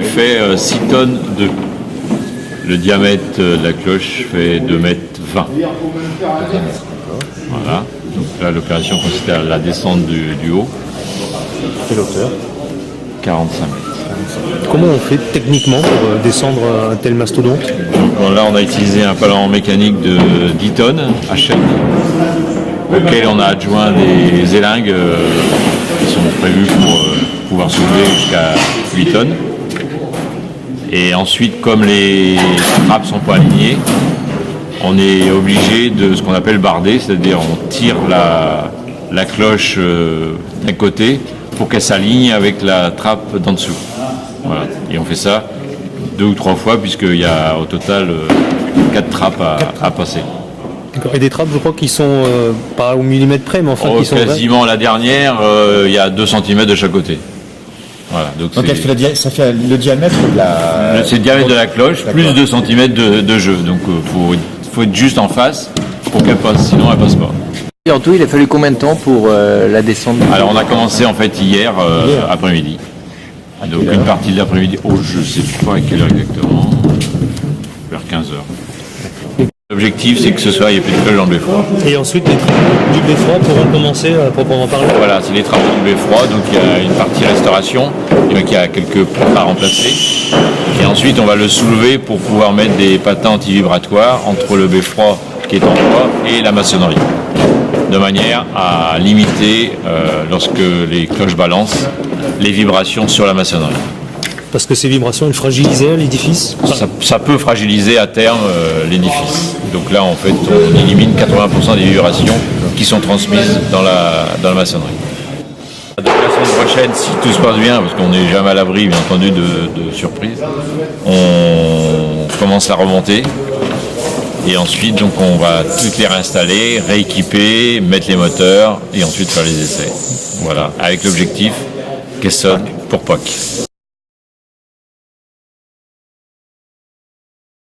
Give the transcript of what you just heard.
Il fait 6 tonnes de. Le diamètre de la cloche fait 2,20 m. Voilà. Donc là, l'opération consiste à la descente du haut. Quelle hauteur? 45 mètres. Comment on fait techniquement pour descendre un tel mastodonte? Donc là, on a utilisé un palan mécanique de 10 tonnes à chaîne, auquel on a adjoint des élingues qui sont prévues pour pouvoir soulever jusqu'à 8 tonnes. Et ensuite, comme les trappes ne sont pas alignées, on est obligé de ce qu'on appelle barder, c'est-à-dire on tire la cloche d'un côté pour qu'elle s'aligne avec la trappe d'en dessous. Voilà. Et on fait ça 2 ou 3 fois puisqu'il y a au total 4 trappes à passer. Et des trappes, je crois, qui sont pas au millimètre près, mais enfin qui sont quasiment la dernière, il y a 2 cm de chaque côté. Voilà, donc ça fait le diamètre de la... C'est le diamètre de la cloche, plus 2 cm de jeu. Donc faut être juste en face pour qu'elle passe, sinon elle passe pas. Et en tout, il a fallu combien de temps pour la descente? Alors on a commencé en fait hier après-midi. Donc une partie de l'après-midi, je sais pas à quelle heure exactement, vers 15h. L'objectif c'est que ce soir il n'y ait plus de cloche dans le beffroi. Et ensuite les travaux du beffroi pourront commencer à proprement parler. Voilà, c'est les travaux du beffroi, donc il y a une partie restauration, il y a quelques points à remplacer. Et ensuite on va le soulever pour pouvoir mettre des patins anti-vibratoires entre le beffroi qui est en bois et la maçonnerie, de manière à limiter, lorsque les cloches balancent, les vibrations sur la maçonnerie. Parce que ces vibrations, elles fragilisaient l'édifice. Ça peut fragiliser à terme l'édifice. Donc là, en fait, on élimine 80% des vibrations qui sont transmises dans la maçonnerie. Donc la semaine prochaine, si tout se passe bien, parce qu'on n'est jamais à l'abri, bien entendu, de surprises, on commence à remonter. Et ensuite, donc, on va toutes les réinstaller, rééquiper, mettre les moteurs et ensuite faire les essais. Voilà, avec l'objectif qu'elles sonnent pour Pâques.